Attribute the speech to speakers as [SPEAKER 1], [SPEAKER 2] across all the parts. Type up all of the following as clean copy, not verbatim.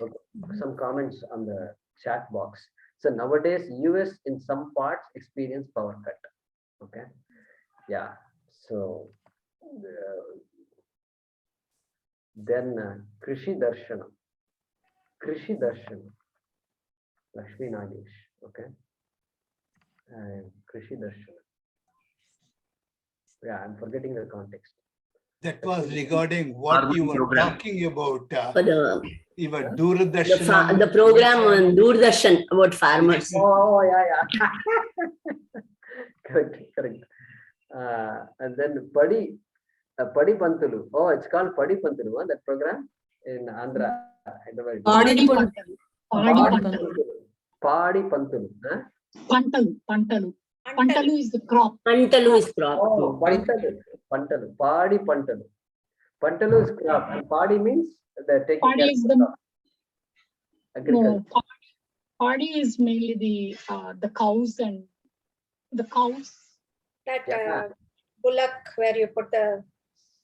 [SPEAKER 1] Okay. Some comments on the chat box. So nowadays, US in some parts experience power cut. Okay. Yeah. So then Krishi Darshanam. Krishi Darshanam. Lakshmi Nagesh. Okay. And Krishi Darshanam. Yeah, I'm forgetting the context.
[SPEAKER 2] That was regarding what you were talking about.
[SPEAKER 3] For the
[SPEAKER 2] Your Doordarshan.
[SPEAKER 3] the program on Doordarshan about farmers.
[SPEAKER 1] Oh, yeah. Correct. And then Padi Pantulu. Oh, it's called Padi Pantulu, that program in Andhra.
[SPEAKER 4] Padi Pantalu.
[SPEAKER 1] Padi Pantulu. Huh?
[SPEAKER 4] Pantalu. Pantalu is the crop.
[SPEAKER 3] Pantalu is crop.
[SPEAKER 1] Oh, Pantalu. Padi Pantalu. Pantalu is crop. And Padi means the taking
[SPEAKER 4] Padi
[SPEAKER 1] care
[SPEAKER 4] is
[SPEAKER 1] of
[SPEAKER 4] the
[SPEAKER 1] agriculture.
[SPEAKER 4] no. Padi is mainly the cows and the cows.
[SPEAKER 5] That bullock where you put the.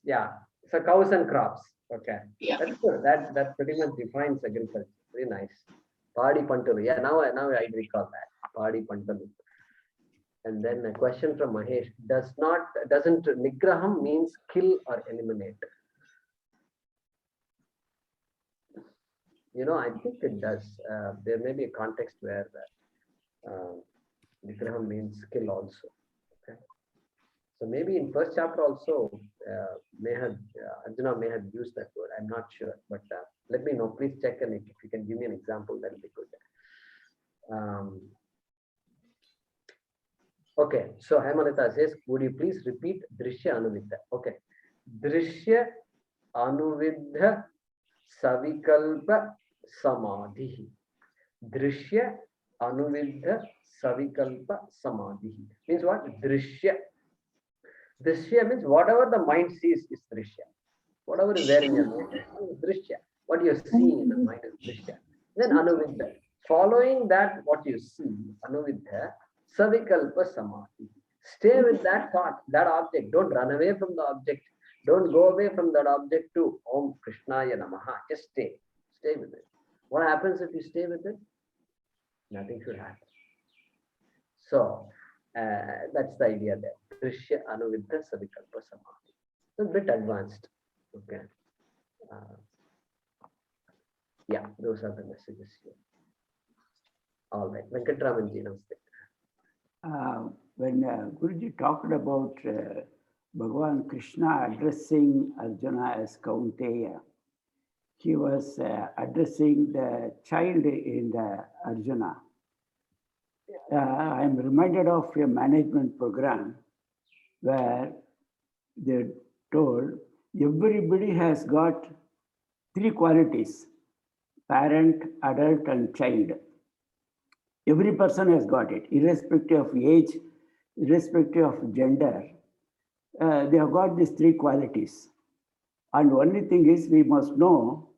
[SPEAKER 1] Yeah. So cows and crops. Okay.
[SPEAKER 4] Yeah.
[SPEAKER 1] That's good. That pretty much defines agriculture. Very nice. Padi Pantalu. Yeah, now I recall that. Padi Pantalu. And then a question from Mahesh. Doesn't Nigraham means kill or eliminate? I think it does. There may be a context where Nigraham means kill also. Okay. So maybe in first chapter also, Arjuna may have used that word. I'm not sure, but let me know. Please check, and if you can give me an example, that will be good. Okay, so Hemalita says, would you please repeat Drishya Anuvidha? Okay. Drishya Anuvidha Savikalpa Samadhi. Drishya Anuvidha Savikalpa Samadhi. Means what? Drishya. Drishya means whatever the mind sees is Drishya. Whatever is there in your mind is Drishya. What you're seeing in the mind is Drishya. Then Anuvidha. Following that, what you see, Anuvidha, Savikalpa Samadhi. Stay with that thought, that object. Don't run away from the object. Don't go away from that object to Om Krishnaya Namaha. Just stay. Stay with it. What happens if you stay with it? Nothing should happen. So, that's the idea there. Drishya Anuvidha Savikalpa Samadhi. It's a bit advanced. Okay. Yeah, those are the messages here. All right. Venkatramanji, namaste.
[SPEAKER 6] When Guruji talked about Bhagavan Krishna addressing Arjuna as Kaunteya, he was addressing the child in the Arjuna. I am reminded of a management program where they told everybody has got three qualities: parent, adult, and child. Every person has got it, irrespective of age, irrespective of gender. They have got these three qualities. And only thing is, we must know,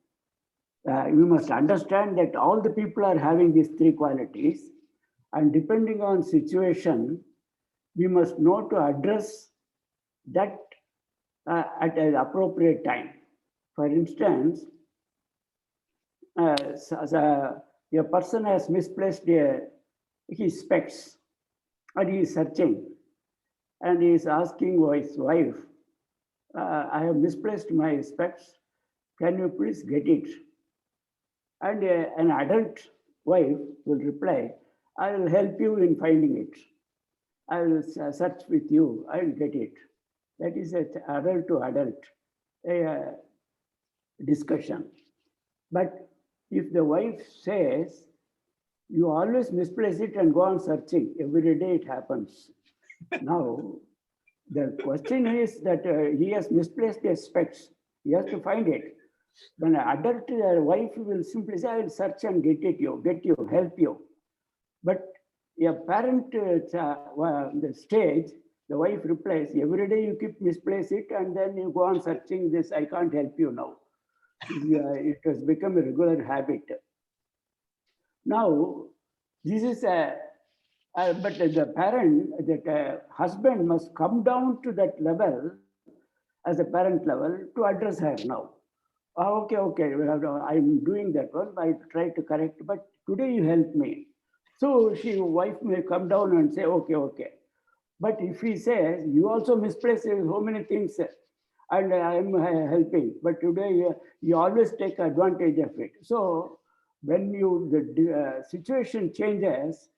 [SPEAKER 6] we must understand that all the people are having these three qualities. And depending on situation, we must know to address that at an appropriate time. For instance, a person has misplaced his specs and he is searching and he is asking his wife, I have misplaced my specs, can you please get it? And an adult wife will reply, I will help you in finding it. I will search with you, I will get it. That is an adult to adult discussion. But if the wife says, you always misplace it and go on searching, every day it happens. Now, the question is that he has misplaced his specs. He has to find it. When an adult wife will simply say, I will search and get you, help you. But a parent, the stage, the wife replies, every day you keep misplace it and then you go on searching this, I can't help you now. It has become a regular habit. Now, this is but the parent, that husband must come down to that level as a parent level to address her now. Okay. Well, I'm doing that one. I try to correct, but today you help me. So wife may come down and say, okay. But if he says, you also misplace so many things, and I am helping, but today you always take advantage of it. So when the situation changes,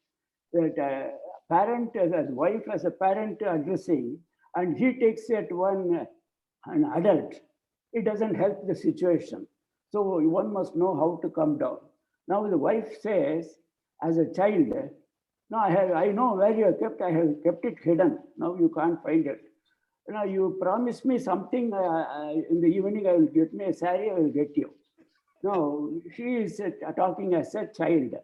[SPEAKER 6] that parent as a wife as a parent addressing, and he takes it an adult, it doesn't help the situation. So one must know how to come down. Now the wife says, as a child, no, I know where you have kept. I have kept it hidden. Now you can't find it. Now you promised me something in the evening. I will get me a saree. I will get you. No, she is talking as a child.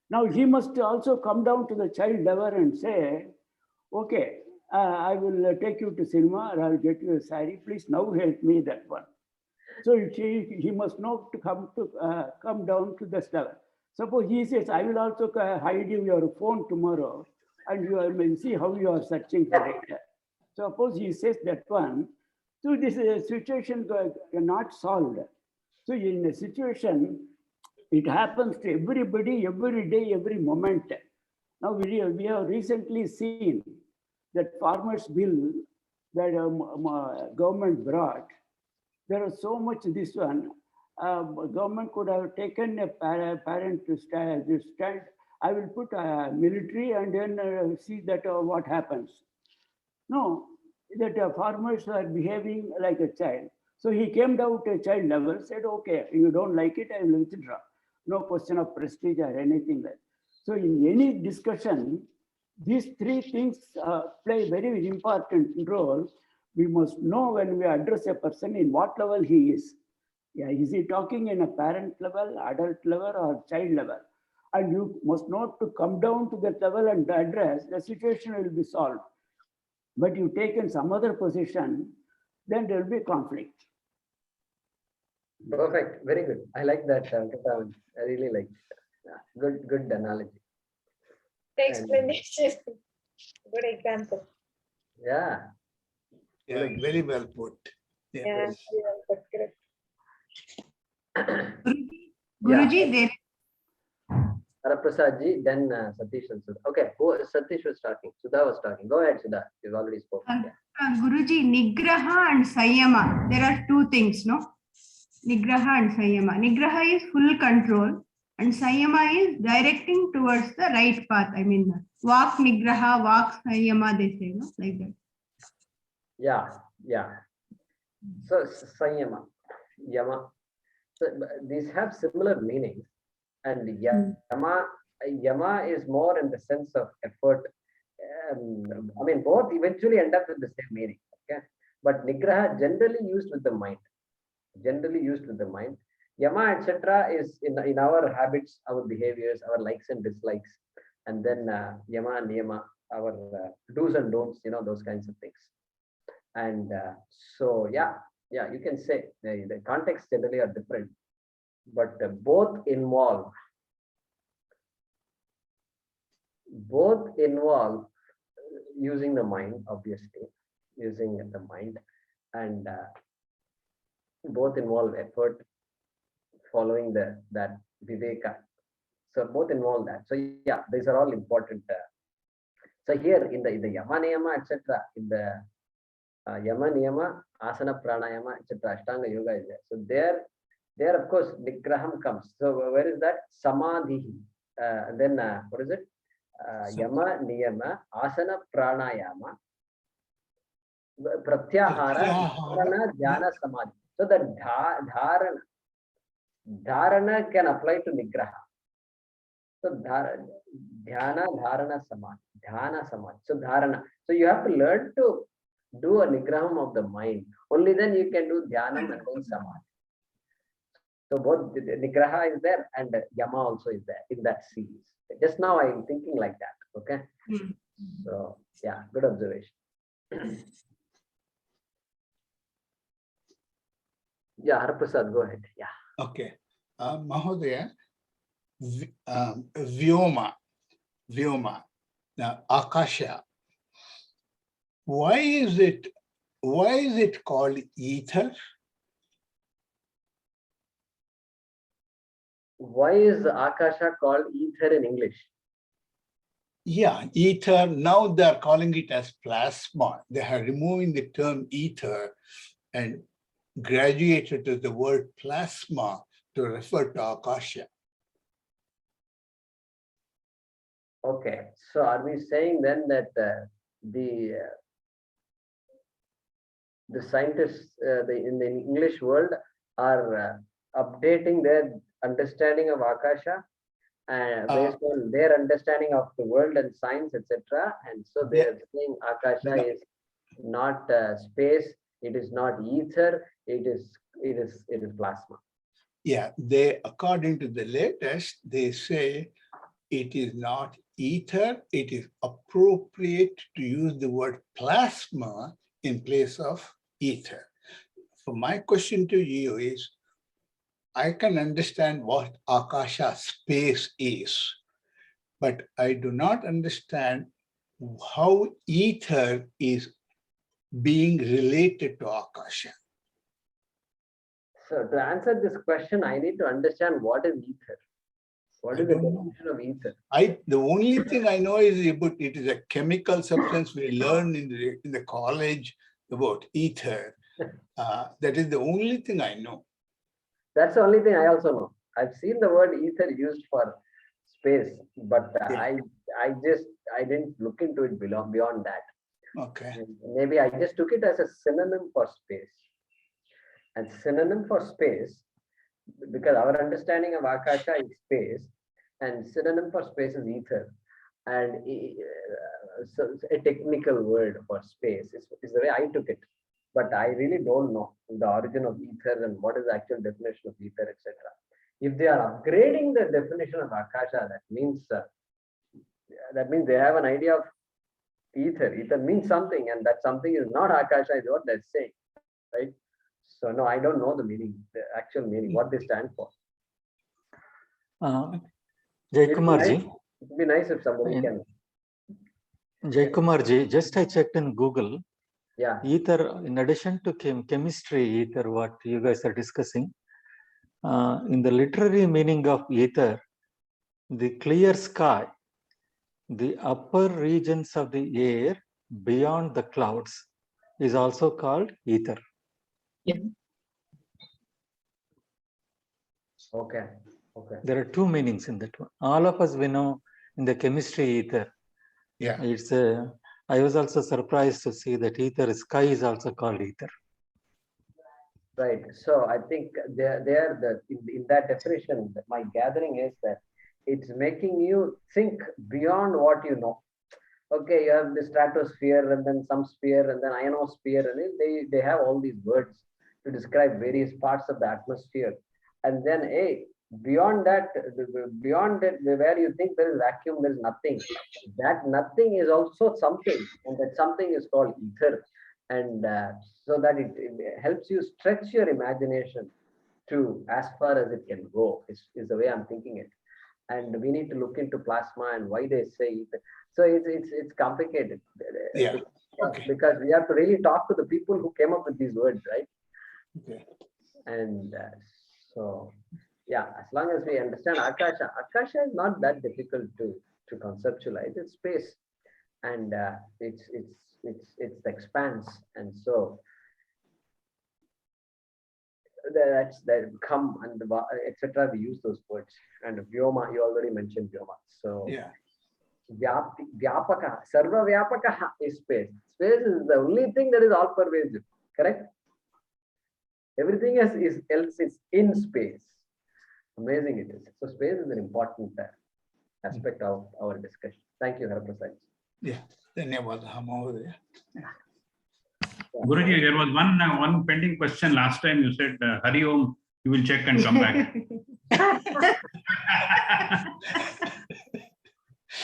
[SPEAKER 6] Now he must also come down to the child level and say, okay, I will take you to cinema or I will get you a saree. Please now help me that one. So he must know to come down to this level. Suppose he says, I will also hide you your phone tomorrow and you will see how you are searching for it. Suppose he says that one, so this situation not solved. So in a situation, it happens to everybody, every day, every moment. Now we have recently seen that farmers bill that government brought. There is so much this one. Government could have taken a parent to stand. I will put a military and then see that what happens. No, that farmers are behaving like a child. So he came down to a child level, said, okay, you don't like it, I will withdraw. No question of prestige or anything like that. So in any discussion, these three things play very important role. We must know when we address a person in what level he is. Yeah, is he talking in a parent level, adult level, or child level? And you must know to come down to that level and address, the situation will be solved. But you take in some other position, then there will be conflict.
[SPEAKER 1] Perfect. Very good. I like that, Katavan. I really like it. Yeah, good analogy.
[SPEAKER 5] The explanation. Good example.
[SPEAKER 1] Yeah.
[SPEAKER 2] Yeah, very well put.
[SPEAKER 5] Yeah,
[SPEAKER 2] Yeah.
[SPEAKER 1] Yes.
[SPEAKER 5] very well put, correct.
[SPEAKER 7] Guruji, there
[SPEAKER 1] Haraprasad ji, then Satish and Sudha. Okay, Satish was talking. Sudha was talking. Go ahead, Sudha. You've already spoken. Yeah.
[SPEAKER 7] Guruji, Nigraha and Sayama, there are two things, no? Nigraha and Sayama. Nigraha is full control and Sayama is directing towards the right path. I mean, Vak Nigraha, Vak Sayama, they say, no? Like that.
[SPEAKER 1] Yeah. So, Sanyama, Yama. So, these have similar meanings. And Yama is more in the sense of effort. I mean, both eventually end up with the same meaning. Okay, but Nigraha generally used with the mind. Yama, etc., is in our habits, our behaviors, our likes and dislikes, and then Yama and Niyama, our do's and don'ts. Those kinds of things. And so, yeah, you can say the contexts generally are different, but both involve using the mind, obviously, and both involve effort, following that viveka. So both involve that. So yeah, these are all important. So here in the Yama Niyama, etc., in the Yama Niyama, Asana Pranayama, etc., Ashtanga Yoga is there. So there of course Nigraham comes. So where is that? Samadhi. Then what is it? Yama Niyama, Asana Pranayama, Pratyahara, Dharana, Dhyana, Samadhi. So the dharana can apply to Nigraha. So dhyana, dharana, samadhi, dhyana, samadhi. So dharana. So you have to learn to do a nigraham of the mind. Only then you can do dhyanam and then samadhi. So both the nigraha is there and yama also is there in that series. Just now I am thinking like that. Okay. So yeah, good observation. Yeah, Haraprasad, go ahead. Yeah.
[SPEAKER 2] Okay. Mahodaya, Vyoma, now Akasha. Why is it called ether?
[SPEAKER 1] why is Akasha called ether in English?
[SPEAKER 2] Yeah, ether, now they are calling it as plasma. They are removing the term ether and graduated to the word plasma to refer to Akasha.
[SPEAKER 1] Okay, so are we saying then that the scientists in the English world are updating their understanding of Akasha based on their understanding of the world and science, etc. And so they are saying Akasha is not space, it is not ether, it is plasma.
[SPEAKER 2] Yeah, they, according to the latest, they say it is not ether, it is appropriate to use the word plasma in place of ether. So my question to you is, I can understand what Akasha space is, but I do not understand how ether is being related to Akasha.
[SPEAKER 1] So to answer this question, I need to understand what is ether. What is the definition of ether?
[SPEAKER 2] The only thing I know is about it is a chemical substance we learn in the college about ether. That is the only thing I know.
[SPEAKER 1] That's the only thing I also know. I've seen the word ether used for space, but I didn't look into it beyond that.
[SPEAKER 2] Okay.
[SPEAKER 1] Maybe I just took it as a synonym for space. And synonym for space, because our understanding of Akasha is space, and synonym for space is ether. And so it's a technical word for space is the way I took it. But I really don't know the origin of ether and what is the actual definition of ether, etc. If they are upgrading the definition of Akasha, that means they have an idea of ether. Ether means something, and that something is not Akasha is what they're saying, right? So no, I don't know the meaning, the actual meaning, what they stand for.
[SPEAKER 8] Jaykumar ji.
[SPEAKER 1] It would be nice if somebody can.
[SPEAKER 8] Jaykumar ji, just I checked in Google.
[SPEAKER 1] Yeah.
[SPEAKER 8] Ether, in addition to chemistry, ether, what you guys are discussing, in the literary meaning of ether, the clear sky, the upper regions of the air beyond the clouds is also called ether.
[SPEAKER 4] Yeah.
[SPEAKER 1] Okay. Okay.
[SPEAKER 8] There are two meanings in that one. All of us we know in the chemistry ether.
[SPEAKER 2] Yeah.
[SPEAKER 8] It's I was also surprised to see that ether sky is also called ether.
[SPEAKER 1] Right. So I think in that definition, my gathering is that it's making you think beyond what you know. Okay, you have the stratosphere and then some sphere and then ionosphere, and they have all these words to describe various parts of the atmosphere. And then beyond that, where you think there is vacuum, there is nothing. That nothing is also something, and that something is called ether. And so that it helps you stretch your imagination to as far as it can go, is the way I'm thinking it. And we need to look into plasma and why they say it. So it's complicated.
[SPEAKER 2] Yeah. Okay.
[SPEAKER 1] Because we have to really talk to the people who came up with these words, right?
[SPEAKER 2] Okay.
[SPEAKER 1] And so, yeah, as long as we understand Akasha is not that difficult to conceptualize. It's space, and it's the expanse, and so that come and etc. We use those words. And Vyoma, you already mentioned Vyoma. So
[SPEAKER 2] yeah.
[SPEAKER 1] Vyapaka, Sarva Vyapaka is space. Space is the only thing that is all pervasive, correct? Everything else is in space. Amazing it is. So space is an important aspect of our discussion. Thank you, Haraprasad.
[SPEAKER 2] Yeah. Dhanyawad.
[SPEAKER 9] Guruji, there was one pending question last time. You said, Hari Om, you will check and come back.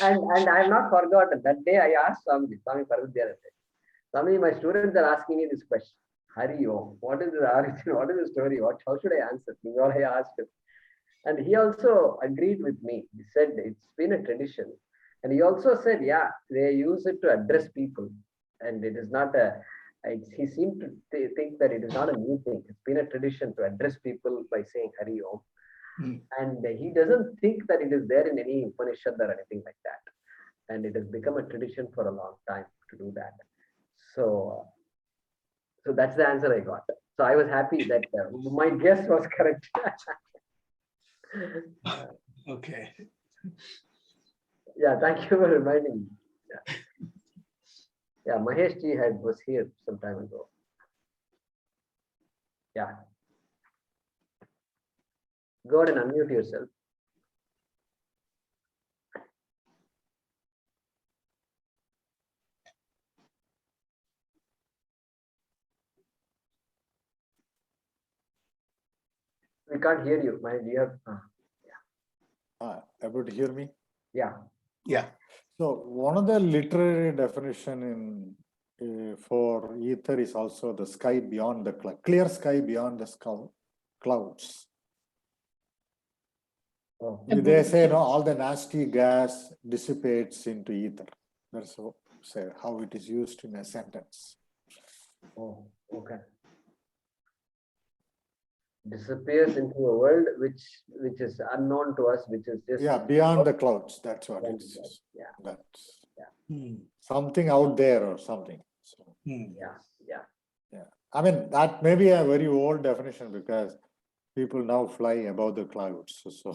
[SPEAKER 1] and I have not forgotten. That day I asked Swami Parvadhyara, Swami, my students are asking me this question. Hari Om, what is the origin? What is the story? How should I answer? This is all I asked him. And he also agreed with me. He said it's been a tradition. And he also said, yeah, they use it to address people. And it is not he seemed to think that it is not a new thing. It's been a tradition to address people by saying Hari Om. And he doesn't think that it is there in any Upanishad or anything like that. And it has become a tradition for a long time to do that. So, so that's the answer I got. So I was happy that my guess was correct.
[SPEAKER 2] Okay.
[SPEAKER 1] Yeah, thank you for reminding me. Yeah, Mahesh ji was here some time ago. Yeah. Go ahead and unmute yourself. We can't hear you. Mahesh, you have.
[SPEAKER 10] Able to hear me?
[SPEAKER 1] Yeah.
[SPEAKER 2] Yeah.
[SPEAKER 10] So one of the literary definition in for ether is also the sky beyond the clear sky beyond the clouds.
[SPEAKER 1] Oh.
[SPEAKER 10] They say no, all the nasty gas dissipates into ether. That's how it is used in a sentence.
[SPEAKER 1] Oh, okay. Disappears into a world which is unknown to us, which is just
[SPEAKER 10] beyond the clouds. That's what it is.
[SPEAKER 1] Yeah.
[SPEAKER 10] That's
[SPEAKER 2] Hmm.
[SPEAKER 10] something out there or something. So,
[SPEAKER 1] Yeah.
[SPEAKER 10] I mean, that may be a very old definition because people now fly above the clouds. So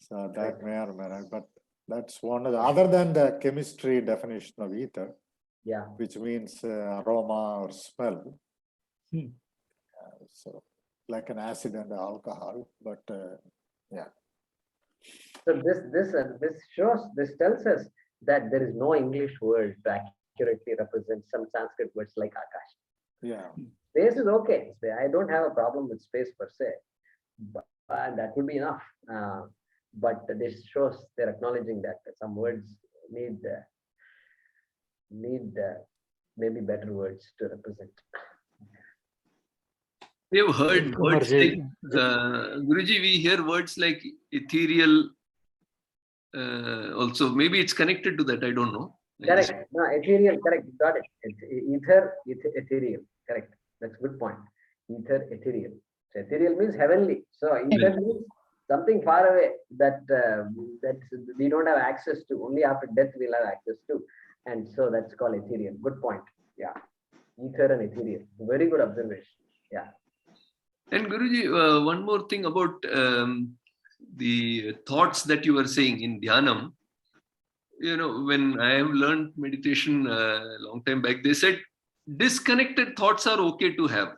[SPEAKER 10] that may or may not, but that's one of the, other than the chemistry definition of ether,
[SPEAKER 1] Yeah.
[SPEAKER 10] which means aroma or smell. So like an acid and alcohol, but yeah.
[SPEAKER 1] So this tells us that there is no English word to accurately represent some Sanskrit words like Akash.
[SPEAKER 10] Yeah.
[SPEAKER 1] Space is okay. I don't have a problem with space per se, but that would be enough. But this shows they're acknowledging that some words need maybe better words to represent.
[SPEAKER 11] We have heard words like, Guruji, we hear words like ethereal also. Maybe it's connected to that, I don't know.
[SPEAKER 1] Correct. No, ethereal, correct. Got it. Ether, ethereal. Correct. That's a good point. Ether, ethereal. So ethereal means heavenly. So ether means something far away that we don't have access to. Only after death we'll have access to. And so that's called ethereal. Good point. Yeah. Ether and ethereal. Very good observation. Yeah.
[SPEAKER 11] And Guruji, one more thing about the thoughts that you were saying in Dhyanam. You know, when I have learned meditation a long time back, they said disconnected thoughts are okay to have.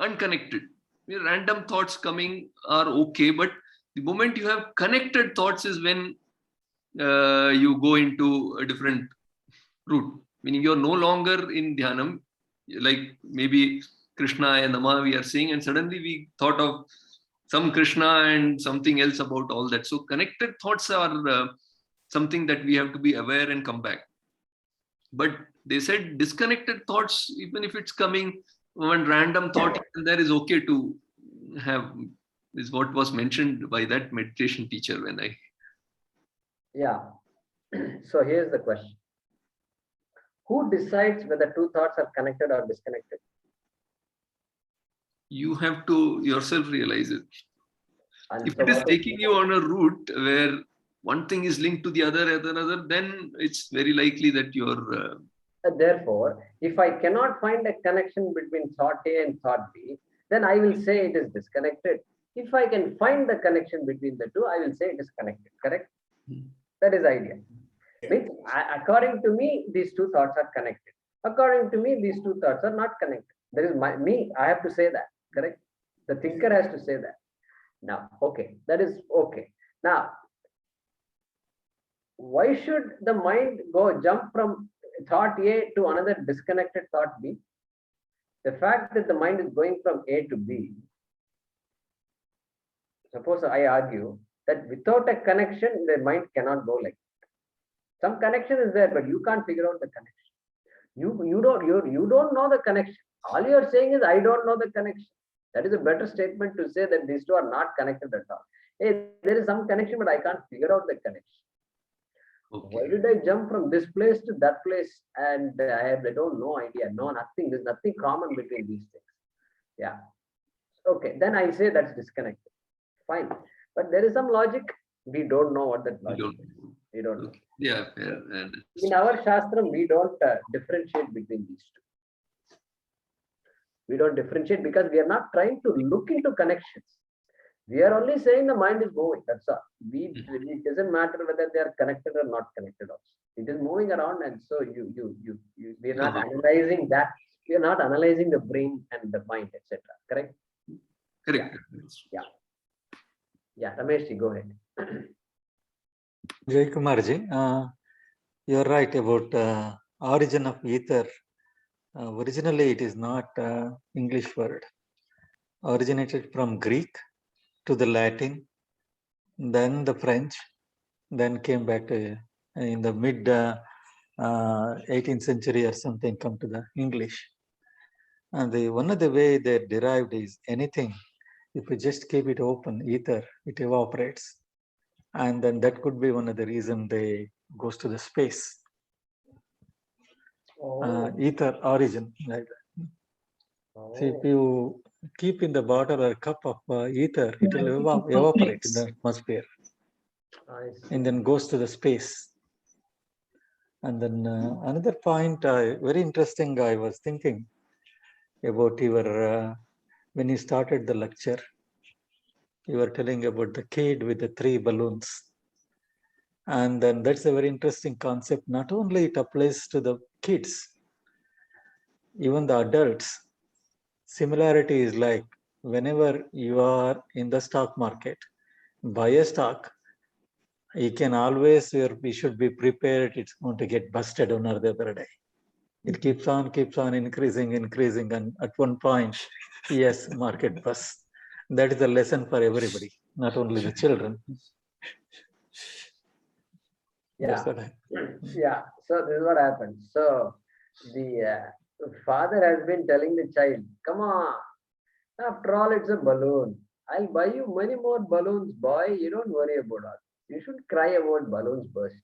[SPEAKER 11] Unconnected. Random thoughts coming are okay, but the moment you have connected thoughts is when you go into a different route. Meaning you're no longer in Dhyanam, like maybe Krishna and Nama we are seeing, and suddenly we thought of some Krishna and something else about all that. So connected thoughts are something that we have to be aware and come back. But they said disconnected thoughts, even if it's coming one random thought, there is okay to have, is what was mentioned by that meditation teacher when I.
[SPEAKER 1] Yeah. So here's the question. Who decides whether two thoughts are connected or disconnected?
[SPEAKER 11] You have to yourself realize it.
[SPEAKER 1] And
[SPEAKER 11] if
[SPEAKER 1] so
[SPEAKER 11] it is
[SPEAKER 1] what
[SPEAKER 11] taking you on a route where one thing is linked to the other, then it's very likely that you're.
[SPEAKER 1] Therefore, if I cannot find a connection between thought A and thought B, then I will say it is disconnected. If I can find the connection between the two, I will say it is connected. Correct? That is the idea. Means, according to me, these two thoughts are connected. According to me, these two thoughts are not connected. There is me. I have to say that. Correct? The thinker has to say that. Now, okay, that is okay. Now, why should the mind jump from thought A to another disconnected thought B? The fact that the mind is going from A to B, suppose I argue that without a connection, the mind cannot go like that. Some connection is there, but you can't figure out the connection. You don't know the connection. All you are saying is I don't know the connection. That is a better statement to say that these two are not connected at all. Hey, there is some connection, but I can't figure out the connection. Okay. Why did I jump from this place to that place? And I don't know idea. No, nothing. There's nothing common between these things. Yeah. Okay. Then I say that's disconnected. Fine. But there is some logic. We don't know what that
[SPEAKER 11] We
[SPEAKER 1] logic
[SPEAKER 11] don't.
[SPEAKER 1] is. We don't know.
[SPEAKER 11] Okay. Yeah, fair.
[SPEAKER 1] In our Shastram, we don't differentiate between these two. We don't differentiate because we are not trying to look into connections. We are only saying the mind is moving. That's all. It doesn't matter whether they are connected or not connected. Also, it is moving around, and so we are not analyzing that. We are not analyzing the brain and the mind, etc. Correct?
[SPEAKER 11] Correct.
[SPEAKER 1] Yeah. Yeah, Rameshji, go ahead.
[SPEAKER 8] Jai Kumarji, you're right about origin of ether. Originally, it is not English word. Originated from Greek to the Latin, then the French, then came back to in the mid 18th century or something, come to the English. And one of the way they derived is anything. If we just keep it open, ether, it evaporates. And then that could be one of the reason they goes to the space. Ether origin, like that. See, if you keep in the bottle or cup of ether, it will evaporate in the atmosphere. And then goes to the space. And then another point, very interesting, I was thinking about your, when you started the lecture, you were telling about the kid with the 3 balloons. And then that's a very interesting concept. Not only it applies to the kids, even the adults. Similarity is like whenever you are in the stock market, buy a stock, you can always, we should be prepared, it's going to get busted one or the other day. It keeps on increasing, and at one point, yes, market bust. That is a lesson for everybody, not only the children.
[SPEAKER 1] Yeah. Yeah. So this is what happens. So the father has been telling the child, come on, after all, it's a balloon. I'll buy you many more balloons, boy. You don't worry about it. You should cry about balloons burst.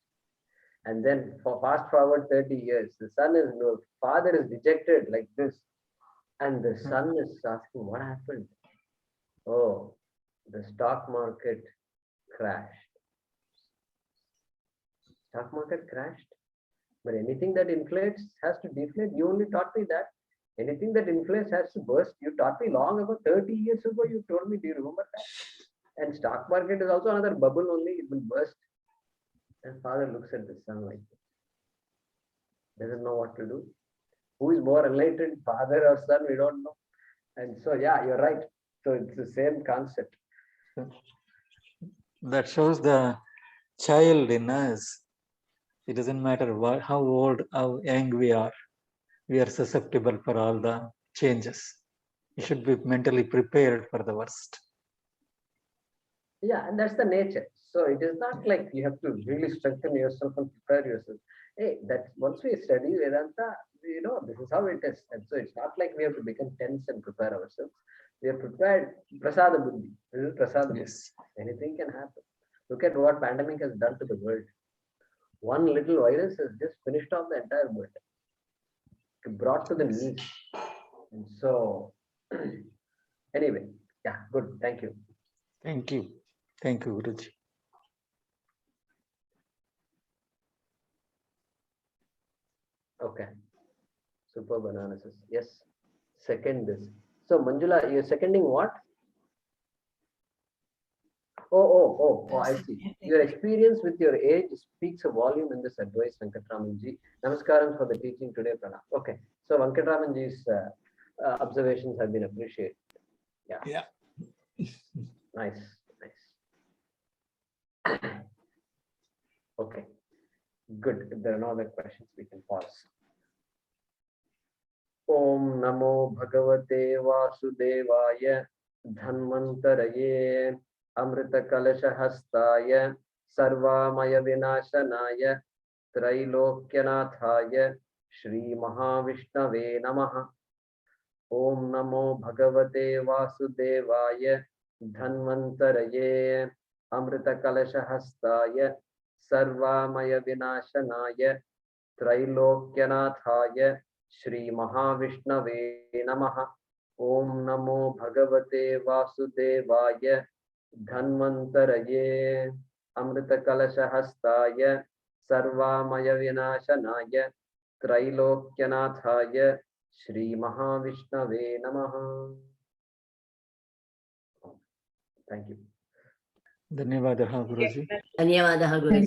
[SPEAKER 1] And then for fast forward 30 years, the father is dejected like this. And the son is asking, what happened? Oh, the stock market crashed. Stock market crashed. But anything that inflates has to deflate. You only taught me that. Anything that inflates has to burst. You taught me long ago, 30 years ago, you told me, do you remember that? And stock market is also another bubble only, it will burst. And father looks at the son like this. Doesn't know what to do. Who is more enlightened, father or son? We don't know. And so, yeah, you're right. So it's the same concept.
[SPEAKER 8] That shows the child in us. It doesn't matter what, how old, how young we are susceptible for all the changes. You should be mentally prepared for the worst.
[SPEAKER 1] Yeah, and that's the nature. So it is not like you have to really strengthen yourself and prepare yourself. Hey, that once we study Vedanta, you know, this is how it is. And so it's not like we have to become tense and prepare ourselves. We are prepared. Prasada Buddhi. This is Prasada Buddhi.
[SPEAKER 8] Yes.
[SPEAKER 1] Anything can happen. Look at what pandemic has done to the world. One little virus has just finished off the entire world. It brought to the knees. And so, anyway, yeah, good. Thank you.
[SPEAKER 8] Thank you. Thank you, Guruji.
[SPEAKER 1] Okay. Superb analysis. Yes. Second this. So, Manjula, you're seconding what? Oh, I see. Your experience with your age speaks a volume in this advice, Venkatramanji. Namaskaram for the teaching today, Pranam. Okay. So, Venkatramanji's observations have been appreciated. Yeah.
[SPEAKER 2] Yeah.
[SPEAKER 1] Nice. Okay. Good. If there are no other questions, we can pause. Om Namo Bhagavate Vasudevaya Dhanvantaraye Amrita Kalasha Hastaya Sarvamaya Vinashanaya Trailokyanathaye Shri Mahavishnave Namaha. Om Namo Bhagavate Vasudevaya Dhanvantaraye Amrita Kalasha Hastaya Sarvamaya Vinashanaya Trailokyanathaye Shri Mahavishnave Namaha. Om Namo Bhagavate Vasudevaya धन्वन्तरये अमृतकलशहस्ताय सर्वामयविनाशनाय त्रैलोक्यनाथाय श्रीमहाविष्णवे नमः. Thank you.
[SPEAKER 8] ಧನ್ಯವಾದः Guruji.
[SPEAKER 3] ಧನ್ಯವಾದः Guruji.